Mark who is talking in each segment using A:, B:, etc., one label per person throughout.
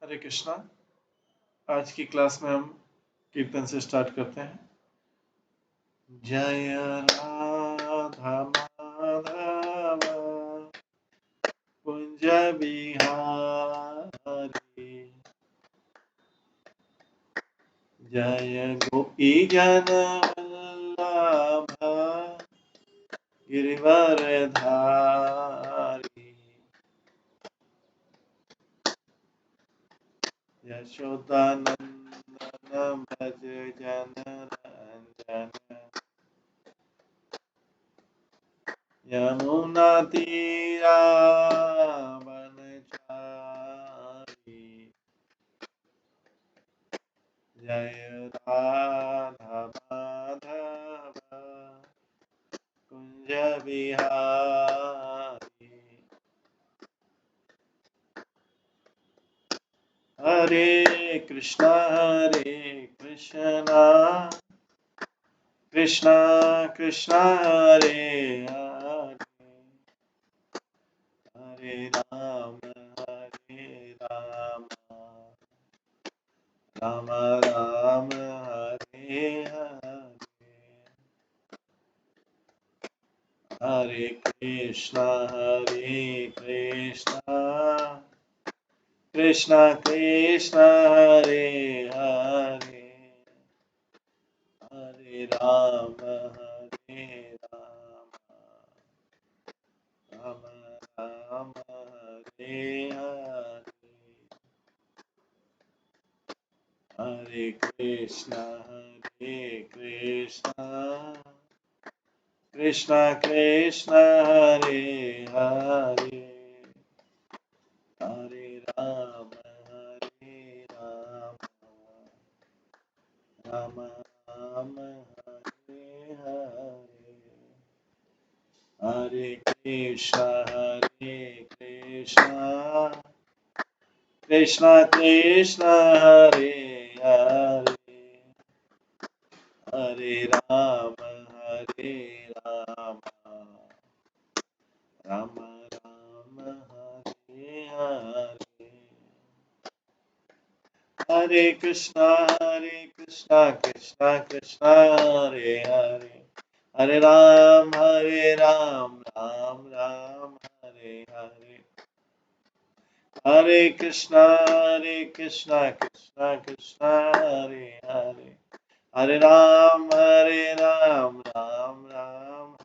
A: हरे कृष्णा। आज की क्लास में हम कीर्तन से स्टार्ट करते हैं। जय राधा माधव कुंज बिहारी, जय गोपी जन वल्लभ गिरिवरधारी, यशोदानंदन भज जन रंजन, यमुना तीरा वनचारी, जय राधा माधव कुंज बिहारी। हरे कृष्णा कृष्णा कृष्णा हरे हरे, हरे राम राम राम हरे हरे, हरे कृष्णा कृष्णा कृष्णा हरे हरे, हरे राम राम राम हरे हरे, हरे कृष्णा कृष्णा कृष्णा हरे हरे, हरे राम राम राम हरे हरे, हरे कृष्णा कृष्णा कृष्णा हरे हरे, हरे राम राम राम हरे हरे, हरे कृष्णा कृष्णा कृष्णा हरे हरे, हरे राम राम राम हरे हरे, हरे कृष्णा कृष्णा कृष्णा हरे हरे, हरे राम राम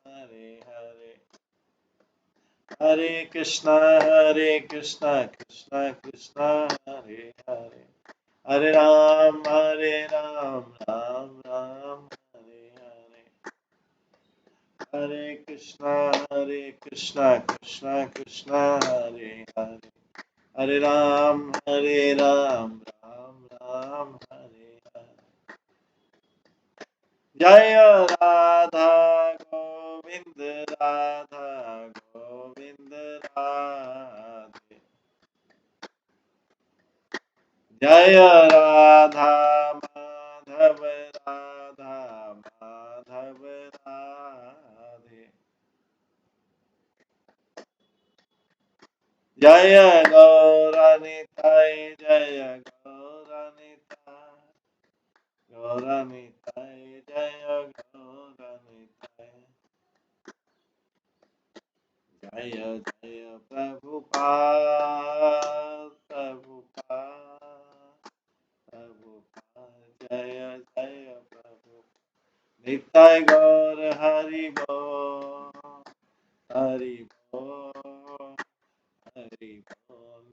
A: हरे हरे, हरे कृष्णा कृष्णा कृष्णा हरे हरे, हरे राम राम हरे हरे, हरे कृष्णा कृष्णा कृष्णा हरे हरे, हरे राम राम हरे हरे, जय राधा गोविंद राधे, जय राधा माधव राधे, जय गौरनिताय जय गौरनिताय जय गौरनिताय, जय जय प्रभुपाद जय जय प्रभु, निताय गौर हरि बोल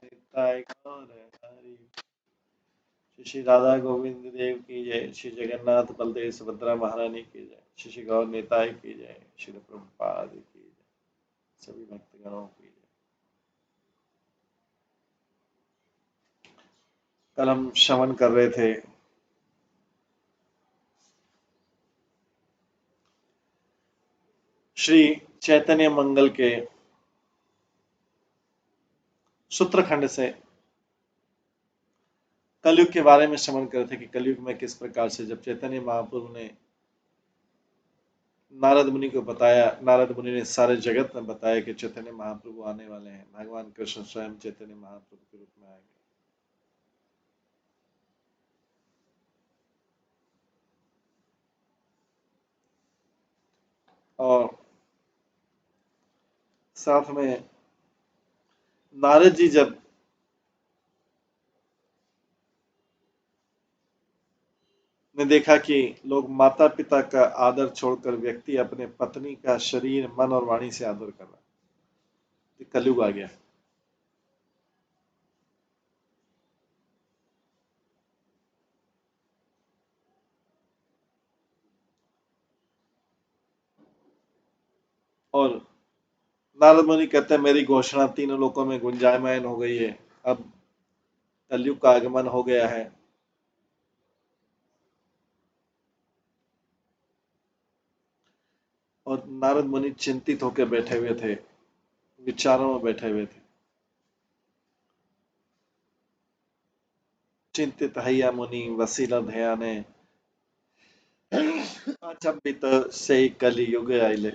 A: निताय गौर हरि। श्री राधा गोविंद देव की जय, श्री जगन्नाथ बलदेव सुभद्रा महारानी की जय, श्री गौर निताय की जय, श्री प्रभुपाद की जय, सभी भक्तगणों की जय। कल हम श्रवण कर रहे थे श्री चैतन्य मंगल के सूत्रखंड से कलयुग के बारे में श्रवण कर रहे थे कि कलयुग में किस प्रकार से जब चैतन्य महाप्रभु ने नारद मुनि को बताया, नारद मुनि ने सारे जगत में बताया कि चैतन्य महाप्रभु आने वाले हैं, भगवान कृष्ण स्वयं चैतन्य महाप्रभु के रूप में आएंगे। और साथ में नारद जी जब ने देखा कि लोग माता पिता का आदर छोड़कर व्यक्ति अपने पत्नी का शरीर मन और वाणी से आदर कर रहा है, कलयुग आ गया। और नारद मुनि कहते हैं मेरी घोषणा तीनों लोकों में गुंजायमान हो गई है, अब कलयुग का आगमन हो गया है। और नारद मुनि चिंतित होकर बैठे हुए थे, विचारों में बैठे हुए थे। चिंतित हैया मुनि वसीला ध्याने, अचंबित से कलि युग आइले।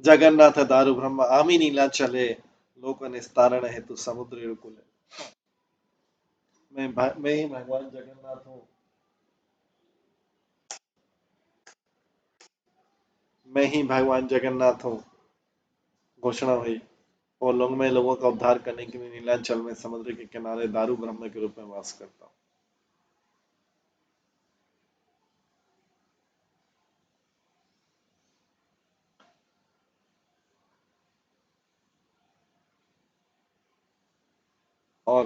A: जगन्नाथ दारु ब्रह्म आमी नीला चले, लोक निस्तारण हेतु समुद्र कुले। मैं ही भगवान जगन्नाथ हूँ, मैं ही भगवान जगन्नाथ हूँ, घोषणा हुई। और लोग मैं लोगों का उद्धार करने के लिए नीलांचल में समुद्र के किनारे दारू ब्रह्म के रूप में वास करता हूँ। और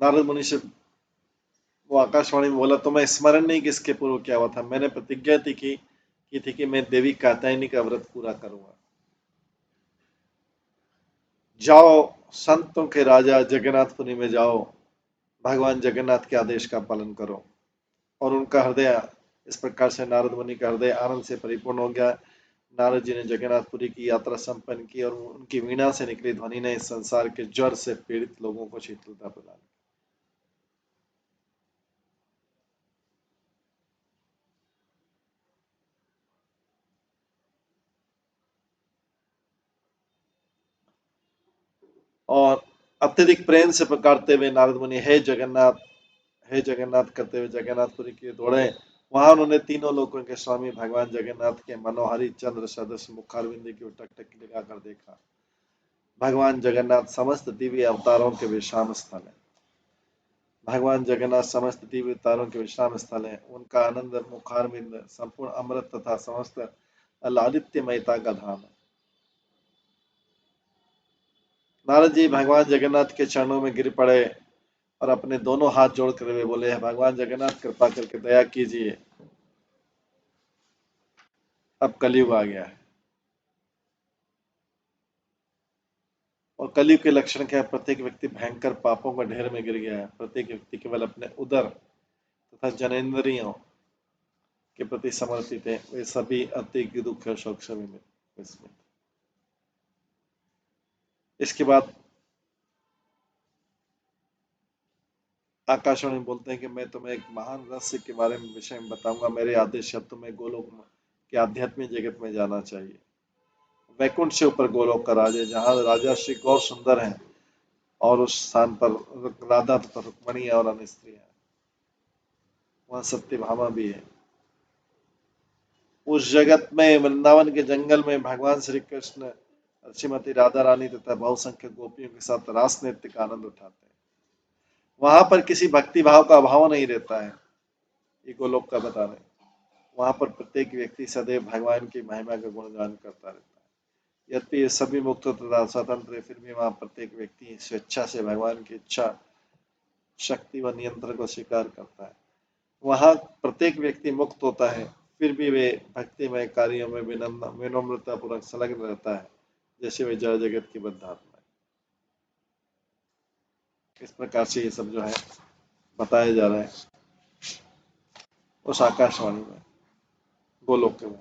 A: नारद मुनि से वो आकाशवाणी में बोला, तो मैं स्मरण नहीं किसके पूर्व क्या हुआ था, मैंने प्रतिज्ञा की थी कि मैं देवी कात्यायनी का व्रत पूरा करूंगा। जाओ संतों के राजा जगन्नाथपुरी में जाओ, भगवान जगन्नाथ के आदेश का पालन करो। और उनका हृदय इस प्रकार से नारद मुनि का हृदय आनंद से परिपूर्ण हो गया। नारद जी ने जगन्नाथपुरी की यात्रा संपन्न की और उनकी वीणा से निकली ध्वनि ने इस संसार के ज्वर से पीड़ित लोगों को शीतलता प्रदान की। और अत्यधिक प्रेम से पुकारते हुए नारद मुनि हे जगन्नाथ, हे जगन्नाथ करते हुए जगन्नाथपुरी की दौड़े। वहां उन्होंने तीनों लोकों के स्वामी भगवान जगन्नाथ के मनोहरी चंद्र सदृश मुखारविंद की टकटकी लगाकर देखा। भगवान जगन्नाथ समस्त दिव्य अवतारों के विश्राम स्थल है। भगवान जगन्नाथ समस्त दिव्य अवतारों के विश्राम स्थल है। उनका आनंद मुखारविंद संपूर्ण अमृत तथा समस्त आदित्यमयता का धाम है। नारद जी भगवान जगन्नाथ के चरणों में गिर पड़े और अपने दोनों हाथ जोड़कर वे बोले, भगवान जगन्नाथ कृपा करके दया कीजिए, अब कलयुग आ गया है। और कलयुग के लक्षण क्या है? प्रत्येक व्यक्ति भयंकर पापों के ढेर में गिर गया है। प्रत्येक व्यक्ति केवल अपने उदर तथा जनेन्द्रियों के प्रति समर्पित है। वे सभी अति दुख और शोक से विस्मित। इसके बाद आकाशवाणी बोलते हैं कि मैं तुम्हें एक महान रहस्य के बारे में विषय में बताऊंगा। मेरे आदेश से तुम्हें गोलोक के आध्यात्मिक जगत में जाना चाहिए। वैकुंठ से ऊपर गोलोक का राज है, जहाँ राजा श्री गौर सुंदर है और उस स्थान पर राधा तथा रुक्मणी और अन्य स्त्री है। वहाँ सत्यभामा भी है। उस जगत में वृंदावन के जंगल में भगवान श्री कृष्ण श्रीमती राधा रानी तथा बहुसंख्यक गोपियों के साथ रास नृत्य का आनंद उठाते हैं। वहां पर किसी भक्ति भाव का अभाव नहीं रहता है, ये गोलोक का बता रहे। वहां पर प्रत्येक व्यक्ति सदैव भगवान की महिमा का गुणगान करता रहता है। यद्यपि ये सभी मुक्त तथा स्वतंत्र है, फिर भी वहां प्रत्येक व्यक्ति स्वेच्छा से भगवान की इच्छा, शक्ति व नियंत्रण को स्वीकार करता है। वहां प्रत्येक व्यक्ति मुक्त होता है, फिर भी वे भक्तिमय कार्यों में विनम्रता पूर्वक संलग्न रहता है, जैसे वे जड़ जगत की बद्धात्मा है। इस प्रकार से ये सब जो है बताया जा रहा है उस आकाशवाणी में, गोलोक में।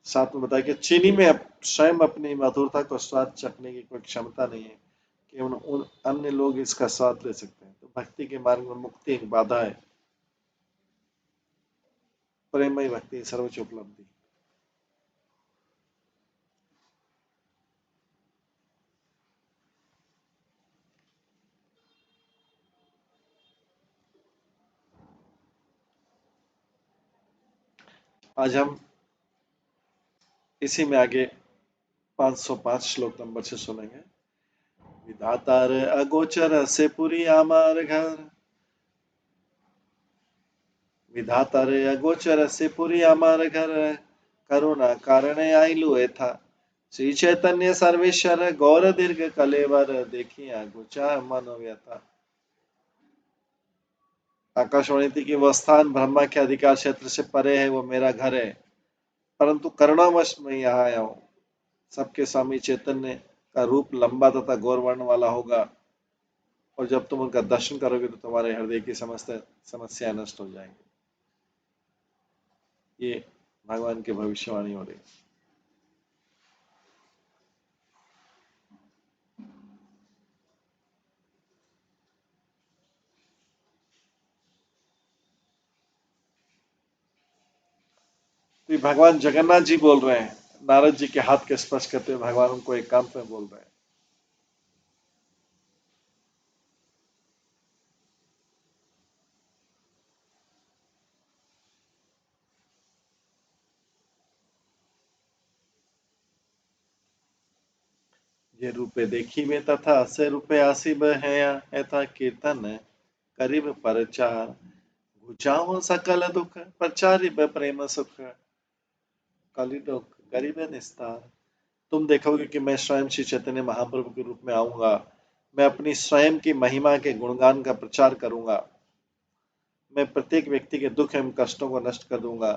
A: साथ में बताया कि चीनी में स्वयं अपनी मधुरता को स्वाद चखने की कोई क्षमता नहीं है कि उन अन्य लोग इसका स्वाद ले सकते हैं। तो भक्ति के मार्ग में मुक्ति एक बाधा है। प्रेममय भक्ति सर्वोच्च उपलब्धि। आज हम इसी में आगे 505 श्लोक नंबर से सुनेंगे। विधातार अगोचर से पुरी आमार घर, विधातार अगोचर से पुरी आमार घर, करुणा कारणे आइलु एथा, श्री चैतन्य सर्वेश्वर गौर दीर्घ कलेवर, देखिया गुचा मनोव्यथा। आकाशवाणी थी कि वह स्थान ब्रह्मा के अधिकार क्षेत्र से परे है, वो मेरा घर है, परंतु करुणावश मैं यहाँ आया हूँ। सबके स्वामी चैतन्य का रूप लंबा तथा गौरवर्ण वाला होगा, और जब तुम उनका दर्शन करोगे तो तुम्हारे हृदय की समस्त समस्याएं नष्ट हो जाएंगी। ये भगवान की भविष्यवाणी हो रही। तो भगवान जगन्नाथ जी बोल रहे हैं, नारद जी के हाथ के स्पर्श करते हुए भगवान उनको एकांत में बोल रहे हैं। ये रूपे देखी में तथा से रूपे आसिब है, ऐथा कीर्तन करीब परचार, घुचाओ सकल दुख प्रचारिब प्रेम सुख, कलि दुख गरीब निस्तार। तुम देखोगे कि मैं स्वयं श्री चैतन्य महाप्रभु के रूप में आऊंगा। मैं अपनी स्वयं की महिमा के गुणगान का प्रचार करूंगा। मैं प्रत्येक व्यक्ति के दुख एवं कष्टों को नष्ट कर दूंगा।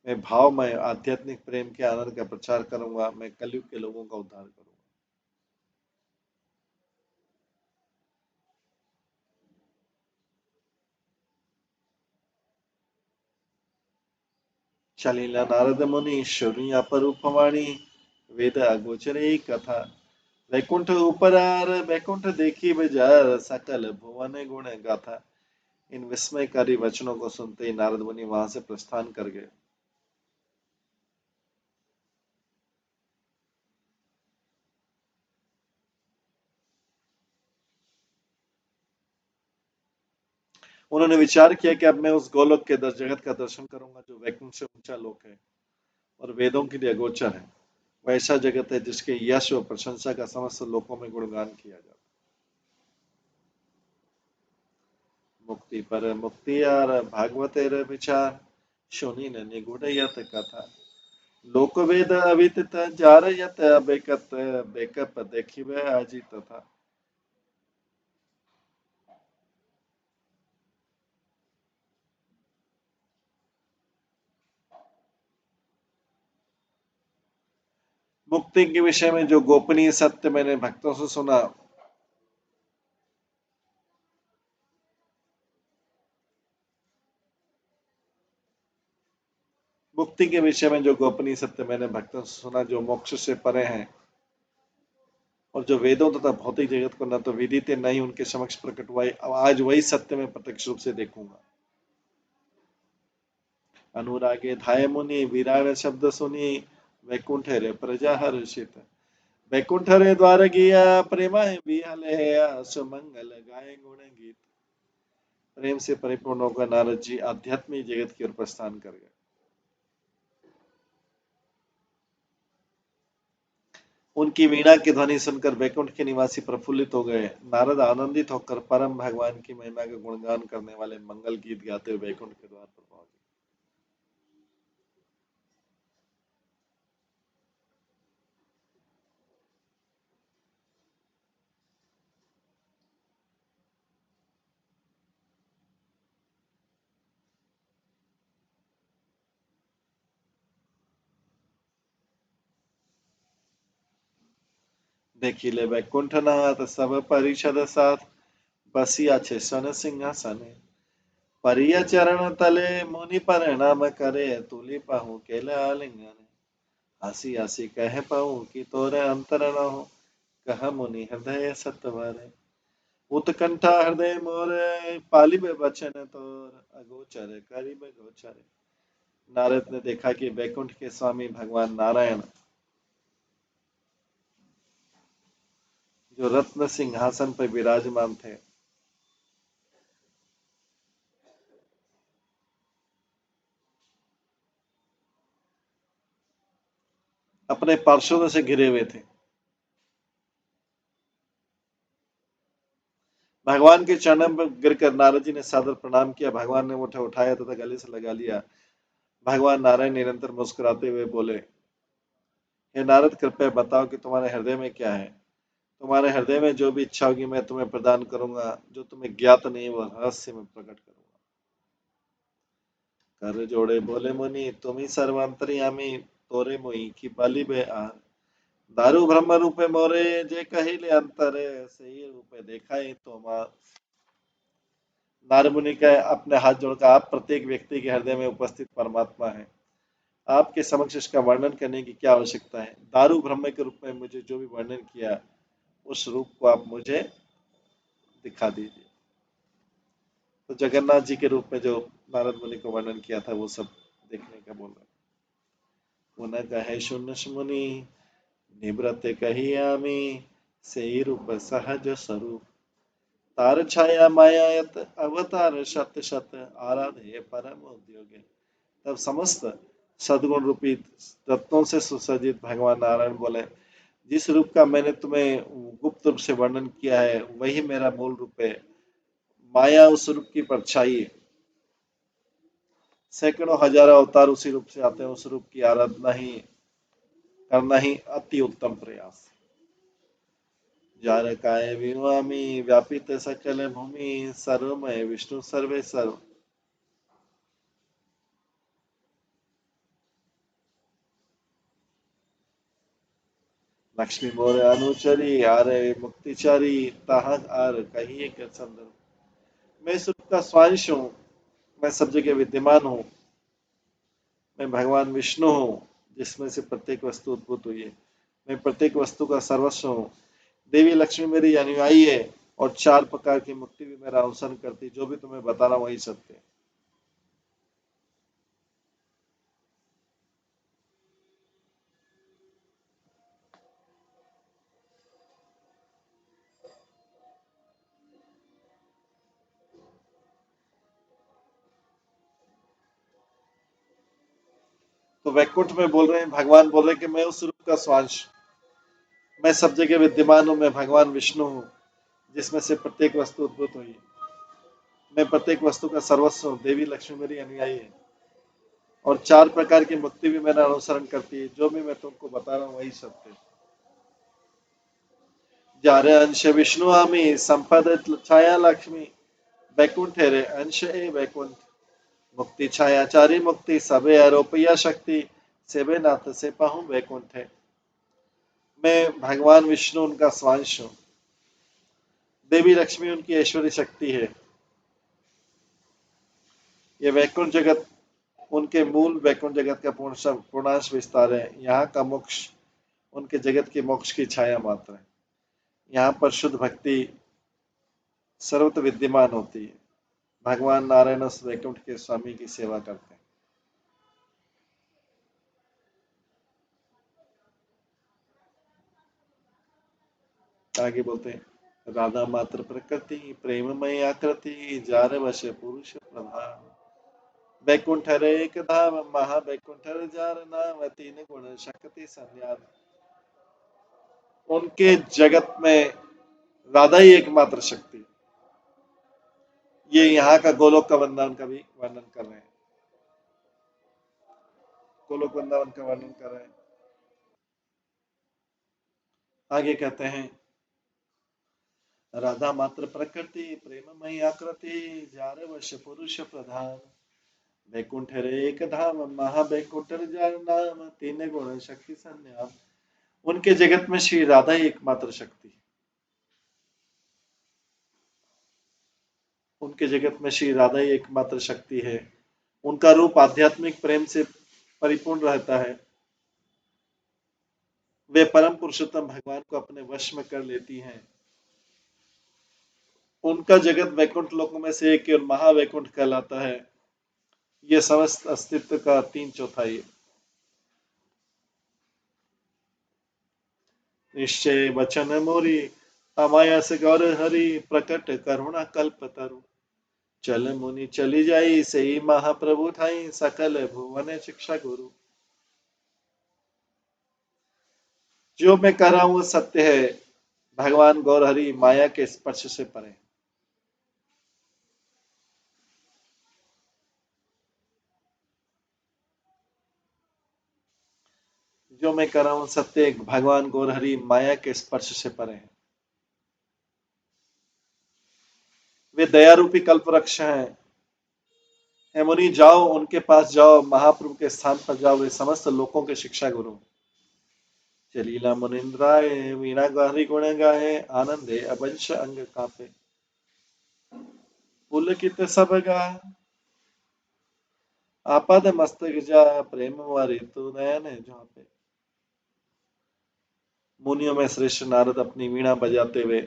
A: मैं भावमय आध्यात्मिक प्रेम के आनंद का प्रचार करूंगा। मैं कलयुग के लोगों का उद्धार करूंगा। चलिला नारद मुनि शुनि अपरूपवाणी, वेद अगोचरे कथा, वैकुंठ उपरार वैकुंठ देखी बजार, सकल भुवन गुण गाथा। इन विस्मयकारी वचनों को सुनते ही नारद मुनि वहां से प्रस्थान कर गए। उन्होंने विचार किया कि अब मैं उस गोलोक के जगत का दर्शन करूंगा जो वैकुंठ से ऊंचा लोक है और वेदों के लिए अगोचर है। वह ऐसा जगत है जिसके यश और प्रशंसा का समस्त लोकों में गुणगान किया जाता है। मुक्ति पर मुक्ति यार भागवतेर विचार, शुनि न निगूढ़ यत कथा, लोक वेद अविदित जार यत बेकत, बेकप देखिबे आजी तथा। मुक्ति के विषय में जो गोपनीय सत्य मैंने भक्तों से सुना, मुक्ति के विषय में जो गोपनीय सत्य मैंने भक्तों से सुना, जो मोक्ष से परे हैं और जो वेदों तथा भौतिक जगत को न तो विदित है न ही उनके समक्ष प्रकट हुआ है, अब आज वही सत्य में प्रत्यक्ष रूप से देखूंगा। अनुरागे धाय मुनि विराट शब्द सुनी, वैकुंठ रे प्रजा हर्षित, वैकुंठ रे द्वार गिया प्रेम बिहले, सुमंगल गाय गुण गीत। प्रेम से परिपूर्ण होकर नारद जी आध्यात्मिक जगत की ओर प्रस्थान कर गए। उनकी वीणा की ध्वनि सुनकर वैकुंठ के निवासी प्रफुल्लित हो गए। नारद आनंदित होकर परम भगवान की महिमा का गुणगान करने वाले मंगल गीत गाते हुए वैकुंठ के द्वार पर पहुंच गए। देखिले वैकुंठनाथ सब परिषद साथ, बसिया छे सन सिंहासने, परिय चरण तले मुनि प्रणाम करे, तुली पाहु केल आलिंगन, हसी हसी कह पाऊं कि तोरे अंतर न हो, कह मुनि हृदय सत्वरे, उत्कंठा हृदय मोरे, पालिबे बचन तोर, अगोचर करिब गोचर। नारद ने देखा कि वैकुंठ के स्वामी भगवान नारायण, जो रत्न सिंहासन पर विराजमान थे, अपने पार्षदों से घिरे हुए थे। भगवान के चरणों पर गिरकर नारद जी ने सादर प्रणाम किया। भगवान ने मुझे उठाया तथा गले से लगा लिया। भगवान नारायण निरंतर मुस्कुराते हुए बोले, हे नारद, कृपया बताओ कि तुम्हारे हृदय में क्या है। तुम्हारे हृदय में जो भी इच्छा होगी मैं तुम्हें प्रदान करूंगा। जो तुम्हें ज्ञात नहीं वो रहस्य में प्रकट करूंगा। कर जोड़े बोले मुनि, तुम ही सर्वांतरयामी, तोरे मोहि की बाली बे आन। दारू ब्रह्म रूपे मोरे, जे कहिले अंतर, सही रूपे देखा ही तो मां। नारद मुनि का अपने हाथ जोड़कर, आप प्रत्येक व्यक्ति के हृदय में उपस्थित परमात्मा है। आपके समक्ष इसका वर्णन करने की क्या आवश्यकता है। दारू ब्रह्म के रूप में मुझे जो भी वर्णन किया उस रूप को आप मुझे दिखा दीजिए। तो जगन्नाथ जी के रूप में जो नारद मुनि को वर्णन किया था वो सब देखने का बोल रहे। पुनः कहे शून्य मुनि, निव्रत कहियामी, से रूप सहज स्वरूप। तार छाया मायायत अवतार शत शत, आराधे परम उद्योगे। तब समस्त सदगुण रूपी रत्नों से सुसज्जित भगवान नारायण बोले, जिस रूप का मैंने तुम्हें गुप्त रूप से वर्णन किया है वही मेरा मूल रूप है। माया उस रूप की परछाई है। सैकड़ों हजारों अवतार उसी रूप से आते हैं। उस रूप की आराधना ही करना ही अति उत्तम प्रयास। जार काय विवामी, व्यापित सकल भूमि, सर्वमय विष्णु सर्वे सर्व। लक्ष्मी मोर अनुचरी, आरे मुक्तिचारी, ताह आर कहिए के संदर्भ। मैं इस रूप का स्वांश हूँ। मैं सब जगह विद्यमान हूँ। मैं भगवान विष्णु हूँ, जिसमें से प्रत्येक वस्तु उद्भूत हुई है। मैं प्रत्येक वस्तु का सर्वस्व हूँ। देवी लक्ष्मी मेरी अनुयायी है और 4 प्रकार की मुक्ति भी मेरा अनुसरण करती। जो भी तुम्हें बता रहा हूँ वही सत्य है। तो वैकुंठ में बोल रहे हैं, भगवान बोल रहे हैं कि मैं उस रूप का स्वांश, मैं सब जगह विद्यमान हूँ। मैं भगवान विष्णु हूँ, जिसमें से प्रत्येक वस्तु उद्भूत हुई है। मैं प्रत्येक वस्तु का सर्वस्व हूँ। देवी लक्ष्मी मेरी अनुयायी है और 4 प्रकार की मुक्ति भी मेरा अनुसरण करती है। जो भी मैं तुमको बता रहा हूँ वही सत्य है। जारे अंश विष्णु आमी, संपद छाया लक्ष्मी। वैकुंठ है रे अंश ए वैकुंठ, मुक्ति छायाचारी मुक्ति, सबे आरोपिया शक्ति, सेवे नाथ से पाहू वैकुंठ है। मैं भगवान विष्णु उनका स्वांश हूँ। देवी लक्ष्मी उनकी ऐश्वर्य शक्ति है। ये वैकुंठ जगत उनके मूल वैकुंठ जगत का पूर्णांश विस्तार है। यहाँ का मोक्ष उनके जगत के मोक्ष की छाया मात्र है। यहाँ पर शुद्ध भक्ति सर्वत्र विद्यमान होती है। भगवान नारायण उस वैकुंठ के स्वामी की सेवा करते हैं। आगे बोलते हैं, राधा मात्र प्रकृति, प्रेममय आकृति, जार वश पुरुष प्रधान। वैकुंठ हर एक धाम, महा वैकुंठ हर जार नाम, तीन गुण शक्ति संन्यास। उनके जगत में राधा ही एकमात्र शक्ति। ये यहाँ का गोलोक का वृंदावन का भी वर्णन कर रहे हैं। गोलोक वृंदावन का वर्णन कर रहे हैं। आगे कहते हैं, राधा मात्र प्रकृति, प्रेममयी आकृति, जार वश पुरुष प्रधान। वैकुंठ रे एक धाम, महा वैकुंठ जार नाम, तीन गुण शक्ति संन्याम। उनके जगत में श्री राधा ही एकमात्र शक्ति। उनके जगत में श्री राधा ही एकमात्र शक्ति है। उनका रूप आध्यात्मिक प्रेम से परिपूर्ण रहता है। वे परम पुरुषोत्तम भगवान को अपने वश में कर लेती हैं। उनका जगत वैकुंठ लोकों में से एक महावैकुंठ कहलाता है। यह समस्त अस्तित्व का 3/4 है। निश्चय वचन मोरी, अमाया से गौर हरि, प्रकट करुणा कल्प तरु। चल मुनि चली जाई, सही महाप्रभु ठाई, सकल भुवन शिक्षा गुरु। जो मैं कह रहा हूं वो सत्य है, भगवान गौरहरि माया के स्पर्श से परे। जो मैं कह रहा हूं सत्य है, भगवान गौरहरि माया के स्पर्श से परे हैं। वे दया रूपी कल्प वृक्ष हैं। हे मुनि जाओ, उनके पास जाओ, महाप्रभु के स्थान पर जाओ, वे समस्त लोगों के शिक्षा गुरु। चलीला मुनिंद्राए वीणा गहरी गुण गाए, आनंदे अवंश अंग कापे। पुलकित सब गा आपाद मस्तक जा, प्रेम वारी तू नयन झापे। मुनियों में श्रेष्ठ नारद अपनी वीणा बजाते हुए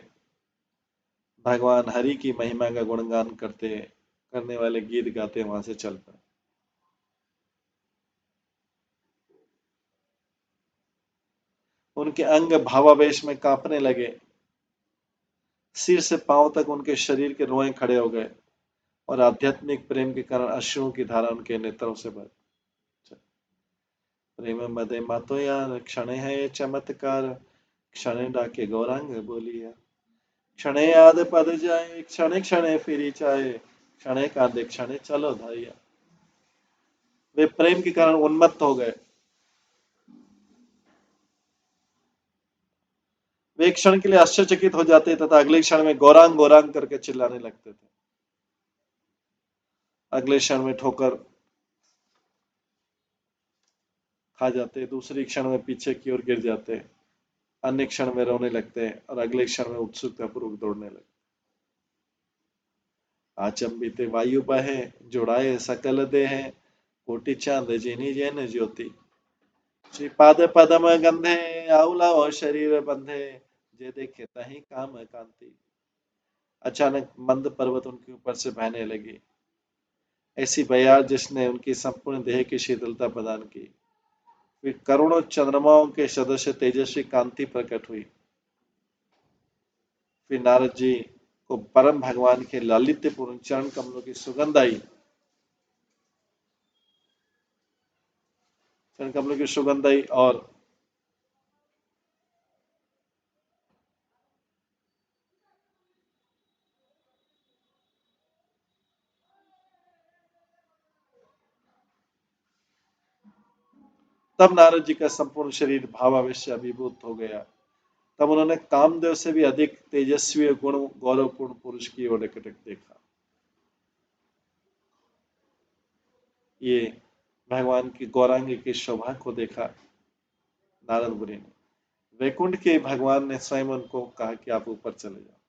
A: भगवान हरि की महिमा का गुणगान करने वाले गीत गाते वहां से चल पड़े। उनके अंग भावावेश में कांपने लगे, सिर से पांव तक उनके शरीर के रोए खड़े हो गए और आध्यात्मिक प्रेम के कारण अश्रुओं की धारा उनके नेत्रों से बह। प्रेम मदे मातो यार क्षण है ये चमत्कार, क्षण डाके गौरांग बोलिया। क्षण याद पद जाए, क्षण क्षण फिरी चाहे, क्षण कांदे क्षण चलो धारिया। वे प्रेम के कारण उन्मत्त हो गए। वे एक क्षण के लिए आश्चर्यचकित हो जाते तथा अगले क्षण में गौरांग गौरांग करके चिल्लाने लगते थे। अगले क्षण में ठोकर खा जाते, दूसरी क्षण में पीछे की ओर गिर जाते, अन्य क्षण में रोने लगते हैं और अगले क्षण में उत्सुकता पूर्वक दौड़ने लगते। आचंबित वायु बहे, जुड़ाए सकल देह, कोटि चांद जिनी जैन ज्योति। श्रीपाद पदम गंधे, आउला और शरीर बंधे, जे देखे तही काम कांति। अचानक मंद पर्वत उनके ऊपर से बहने लगी, ऐसी बयार जिसने उनकी संपूर्ण देह की शीतलता प्रदान की। फिर करोड़ों चंद्रमाओं के सदृश तेजस्वी कांति प्रकट हुई। फिर नारद जी को परम भगवान के लालित्यपूर्ण चरण कमलों की सुगंध आई। चरण कमलों की सुगंध आई और तब नारद जी का संपूर्ण शरीर भावावेश से अभिभूत हो गया। तब उन्होंने कामदेव से भी अधिक तेजस्वी गुण गौरवपूर्ण पुरुष की ओर निकट देखा। ये भगवान की गौरांगी की शोभा को देखा नारद मुनि ने। वैकुंठ के भगवान ने स्वयं उनको कहा कि आप ऊपर चले जाओ।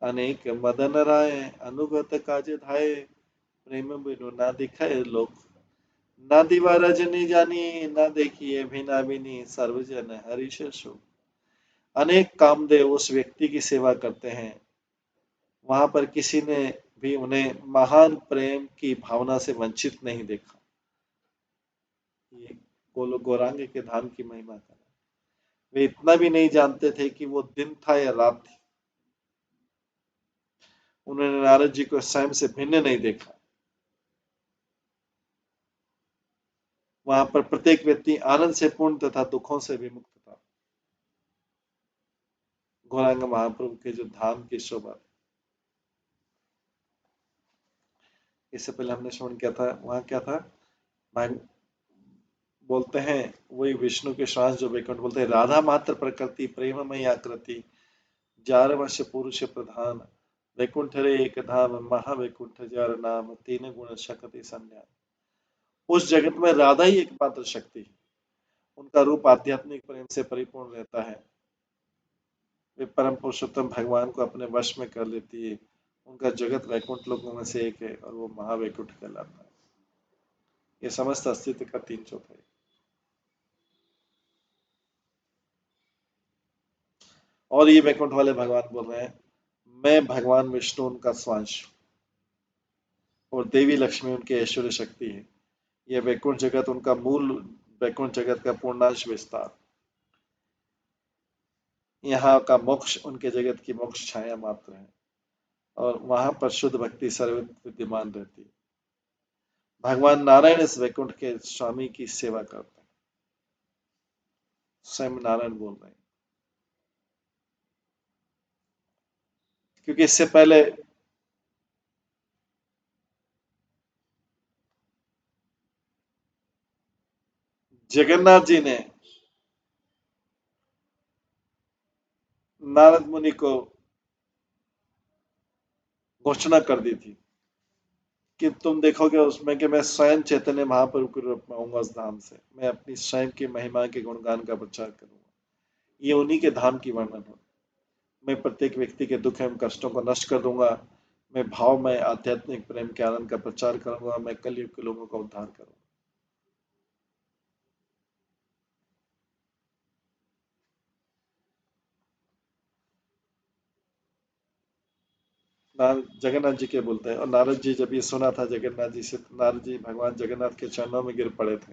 A: अनेक मदन राय, अनुगत काज धाये, प्रेम बिनु ना दिखाए लोक। ना दीवा रजनी जानी, ना देखिए भिना बिनी, सर्वजन हरिष सो। अनेक कामदेव उस व्यक्ति की सेवा करते हैं, वहां पर किसी ने भी उन्हें महान प्रेम की भावना से वंचित नहीं देखा। ये गौरांग के धाम की महिमा का। वे इतना भी नहीं जानते थे कि वो दिन था या रात थी। उन्होंने नारद जी को स्वयं से भिन्न नहीं देखा। वहां पर प्रत्येक व्यक्ति आनंद से पूर्ण तथा दुखों से भी मुक्त था। गौरांग महाप्रभु के जो धाम की शोभा, इससे पहले हमने श्रवण किया था, वहां क्या था, बोलते हैं वही विष्णु के श्वास जो वैकुंठ, बोलते हैं राधा मात्र प्रकृति प्रेममयी आकृति, जार वर्ष पुरुष प्रधान, वैकुंठ रे एक धाम, महावैकुंठ जार नाम, तीन गुण शक्ति संज्ञान। उस जगत में राधा ही एकमात्र शक्ति है। उनका रूप आध्यात्मिक प्रेम से परिपूर्ण रहता है। वे परम पुरुषोत्तम भगवान को अपने वश में कर लेती है। उनका जगत वैकुंठ लोकों में से एक है और वो महावैकुंठ कहलाता है। ये समस्त अस्तित्व का 3/4 है। और ये वैकुंठ वाले भगवान बोल रहे हैं, मैं भगवान विष्णु उनका स्वांश और देवी लक्ष्मी उनकी ऐश्वर्य शक्ति है। यह वैकुंठ जगत उनका मूल, वैकुंठ जगत का पूर्णांश विस्तार। यहाँ का मोक्ष उनके जगत की मोक्ष छाया मात्र है और वहां पर शुद्ध भक्ति सर्वत्र विद्यमान रहती है। भगवान नारायण इस वैकुंठ के स्वामी की सेवा करते हैं। स्वयं नारायण बोल रहे हैं, क्योंकि इससे पहले जगन्नाथ जी ने नारद मुनि को घोषणा कर दी थी कि तुम देखोगे उसमें कि मैं स्वयं चैतन्य महाप्रभु के रूप में आऊंगा उस धाम से, मैं अपनी स्वयं की महिमा के गुणगान का प्रचार करूंगा। ये उन्हीं के धाम की वर्णन है। मैं प्रत्येक व्यक्ति के दुख एवं कष्टों को नष्ट कर दूंगा। मैं भाव में आध्यात्मिक प्रेम के आनंद का प्रचार करूंगा। मैं कलयुग के लोगों का उद्धार करूंगा। जगन्नाथ जी के बोलते हैं। और नारद जी जब ये सुना था जगन्नाथ जी से, तो नारद जी भगवान जगन्नाथ के चरणों में गिर पड़े थे,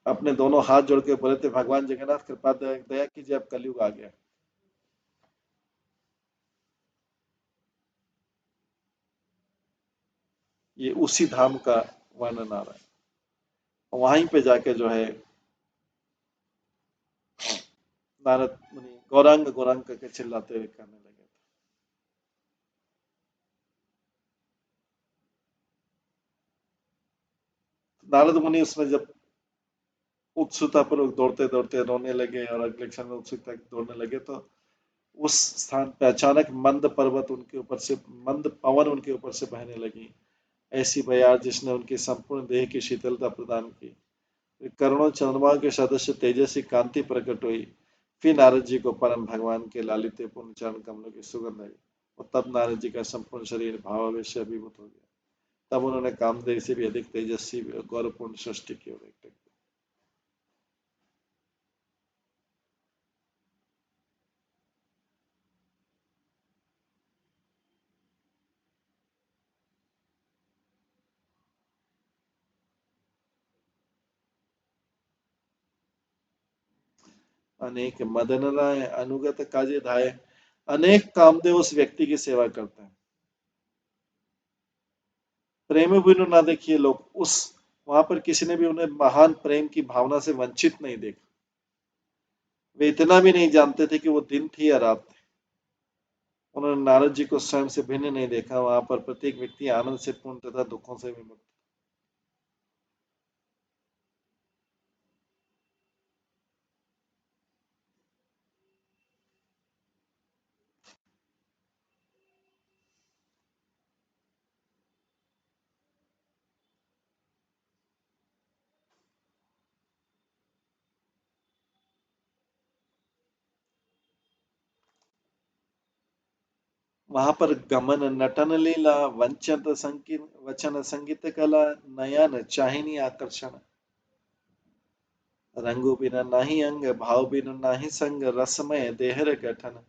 A: अपने दोनों हाथ जोड़ के बोले थे, भगवान जगन्नाथ कृपा दया कीजिए, अब कलयुग आ गया। ये उसी धाम का वर्णन आ रहा है। वहीं पे जाके जो है नारद मुनि गौरांग गौरांग करके चिल्लाते हुए कहने लगे। नारद मुनि उसमें जब उत्सुकता पूर्वक दौड़ते दौड़ते रोने लगे और अगले क्षण में उत्सुकता दौड़ने लगे, तो उस स्थान पे अचानक मंद पर्वत उनके ऊपर से, मंद पवन उनके ऊपर से बहने लगी, ऐसी बयार जिसने उनकी संपूर्ण देह की शीतलता प्रदान की। करोड़ों चंद्रमा के सदस्य तेजस्वी कांति प्रकट हुई। फिर नारद जी को परम भगवान के लालित्यपूर्ण चरण कमलों की सुगंध आई, और तब नारद जी का संपूर्ण शरीर भावावेश से अभिभूत हो गया। तब उन्होंने कामदेव से भी अधिक तेजस्वी और गौरवपूर्ण सृष्टि की ओर एक अनेक मदन राय अनुगत काजे धाये। अनेक कामदेव उस व्यक्ति की सेवा करते हैं। प्रेम बिनु ना देखिए लोग उस, वहां पर किसी ने भी उन्हें महान प्रेम की भावना से वंचित नहीं देखा। वे इतना भी नहीं जानते थे कि वो दिन थी या रात थी। उन्होंने नारद जी को स्वयं से भिन्न नहीं देखा। वहां पर प्रत्येक व्यक्ति आनंद से पूर्ण तथा दुखों से विमुक्त। वहां पर गमन नटन लीला वंचन संगीत वचन संगीत कला नयन चाहिनी आकर्षण। रंगु बिना नाही अंग भाव बिनु नाही संग रसमय देहर गठन।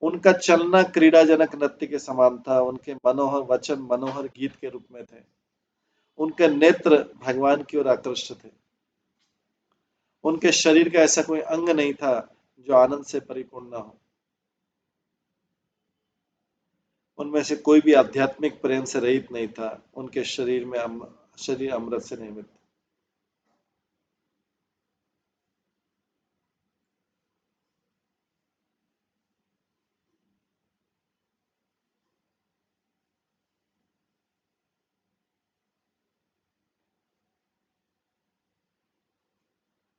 A: उनका चलना क्रीड़ाजनक नृत्य के समान था। उनके मनोहर वचन मनोहर गीत के रूप में थे। उनके नेत्र भगवान की ओर आकृष्ट थे। उनके शरीर का ऐसा कोई अंग नहीं था जो आनंद से परिपूर्ण न हो। उनमें से कोई भी आध्यात्मिक प्रेम से रहित नहीं था। उनके शरीर अमृत से निर्मित था।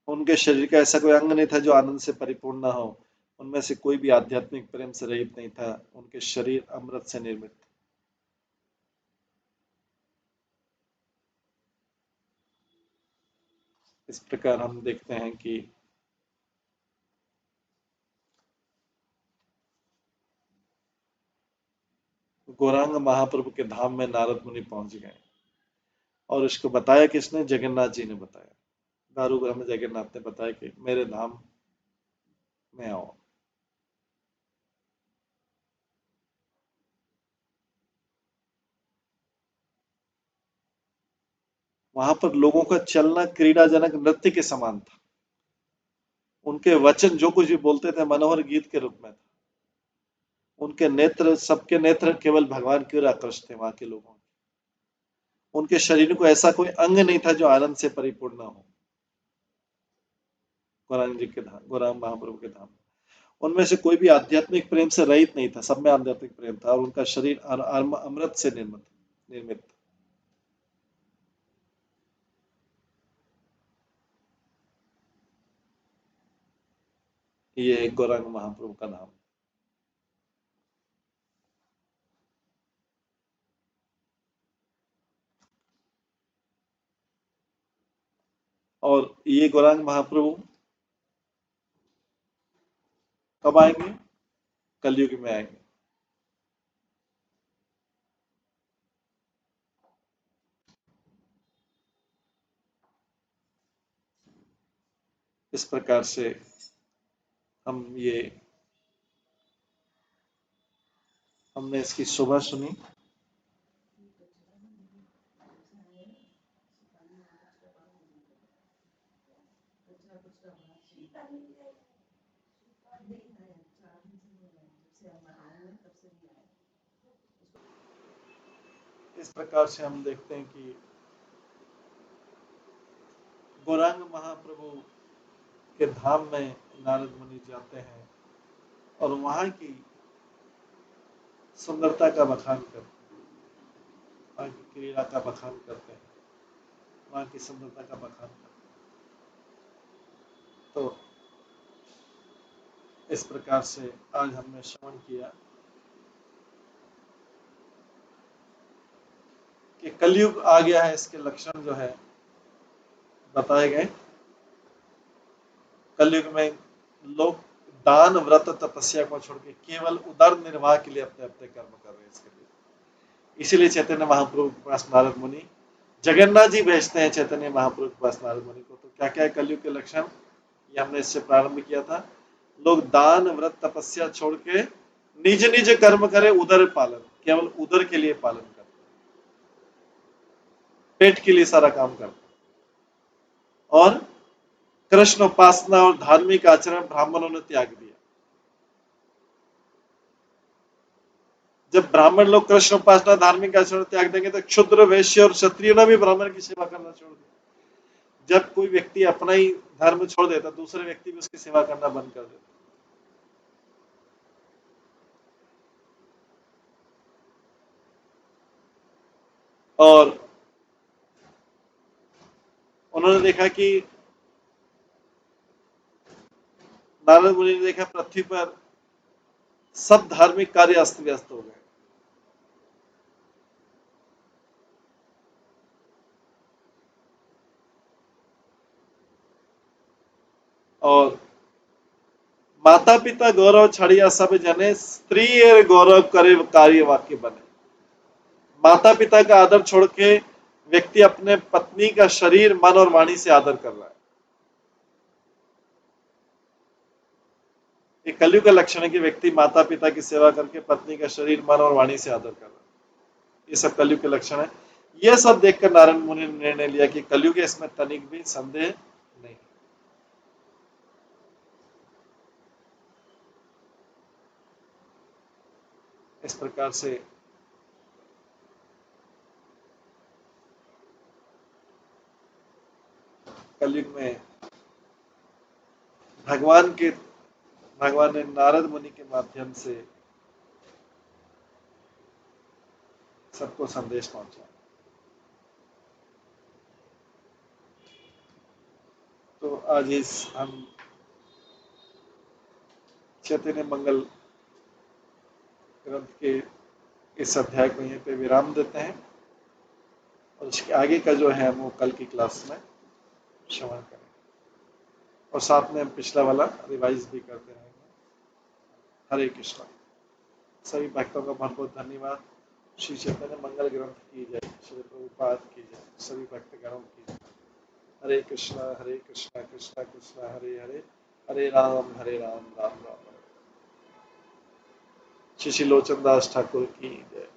A: उनके शरीर का ऐसा कोई अंग नहीं था जो आनंद से परिपूर्ण न हो। उनमें से कोई भी आध्यात्मिक प्रेम से रहित नहीं था। उनके शरीर अमृत से निर्मित थे। इस प्रकार हम देखते हैं कि गौरांग महाप्रभु के धाम में नारद मुनि पहुंच गए। और इसको बताया किसने? जगन्नाथ जी ने बताया। दारू ब्रह्म जगन्नाथ ने बताया कि मेरे धाम में आओ। वहां पर लोगों का चलना क्रीड़ाजनक नृत्य के समान था। उनके वचन जो कुछ भी बोलते थे मनोहर गीत के रूप में था। उनके नेत्र, सबके नेत्र केवल भगवान की ओर आकृष्ट थे वहां के लोगों। उनके शरीर को ऐसा कोई अंग नहीं था जो आनंद से परिपूर्ण न हो। गौरांग जी के धाम, गौरांग महाप्रभु के धाम। उनमें से कोई भी आध्यात्मिक प्रेम से रहित नहीं था, सब में आध्यात्मिक प्रेम था और उनका शरीर अमृत से निर्मित। ये गौरांग महाप्रभु का नाम। और ये गौरांग महाप्रभु कब आएंगे? कलयुग में आएंगे। इस प्रकार से हमने इसकी शोभा सुनी। इस प्रकार से हम देखते हैं कि गौरांग महाप्रभु के धाम में नारद मुनि जाते हैं और वहां की सुंदरता का बखान करते हैं, वहां की क्रीड़ा का बखान करते हैं, वहां की सुंदरता का बखान करते हैं। तो इस प्रकार से आज हमने श्रवण किया कि कलयुग आ गया है, इसके लक्षण जो है बताए गए। कलयुग में लोग दान, व्रत, तपस्या को छोड़ के केवल उदर निर्वाह के लिए अपने अपने कर्म कर रहे हैं। इसके लिए इसीलिए चैतन्य महाप्रभु के पास नारद मुनि, जगन्नाथ जी भेजते हैं चैतन्य महाप्रभु के पास नारद मुनि को। तो क्या क्या है कलयुग के लक्षण, ये हमने इससे प्रारंभ किया था। लोग दान, व्रत, तपस्या छोड़ के निज निज कर्म करे, उदर पालन, केवल उदर के लिए पालन करते, पेट के लिए सारा काम करते। और कृष्ण उपासना और धार्मिक आचरण ब्राह्मणों ने त्याग दिया। जब ब्राह्मण लोग कृष्ण उपासना, धार्मिक आचरण त्याग देंगे तो क्षुद्र, वैश्य और क्षत्रिय ने भी ब्राह्मण की सेवा करना छोड़ दिया। जब कोई व्यक्ति अपना ही धर्म छोड़ देता, दूसरे व्यक्ति भी उसकी सेवा करना बंद कर देता। और उन्होंने देखा कि नारद मुनि ने देखा पृथ्वी पर सब धार्मिक कार्य अस्त व्यस्त हो गए। और माता पिता गौरव छड़िया सब जने, स्त्री गौरव करे कार्य वाक्य बने। माता पिता का आदर छोड़ के व्यक्ति अपने पत्नी का शरीर, मन और वाणी से आदर कर रहा है। ये कलयुग का लक्षण है कि व्यक्ति माता पिता की सेवा करके पत्नी का शरीर, मन और वाणी से आदर कर रहा है। ये सब कलयुग के लक्षण है। यह सब देखकर नारायण मुनि ने निर्णय लिया कि कलयुग है, इसमें तनिक भी संदेह नहीं। इस प्रकार से कलयुग में भगवान ने नारद मुनि के माध्यम से सबको संदेश पहुंचा। तो आज हम चैतन्य मंगल ग्रंथ के इस अध्याय को यहीं पे विराम देते हैं और इसके आगे का जो है वो कल की क्लास में श्रवण करें और साथ में हम पिछला वाला रिवाइज भी करते रहेंगे। हरे कृष्णा। सभी भक्तों का बहुत बहुत धन्यवाद। श्री चैतन्य मंगल ग्रंथ की जय, श्री प्रभुपाद की जय, सभी भक्तगणों की जय। हरे कृष्णा कृष्णा कृष्णा हरे हरे, हरे राम राम राम हरे। श्री लोचन दास ठाकुर की जय।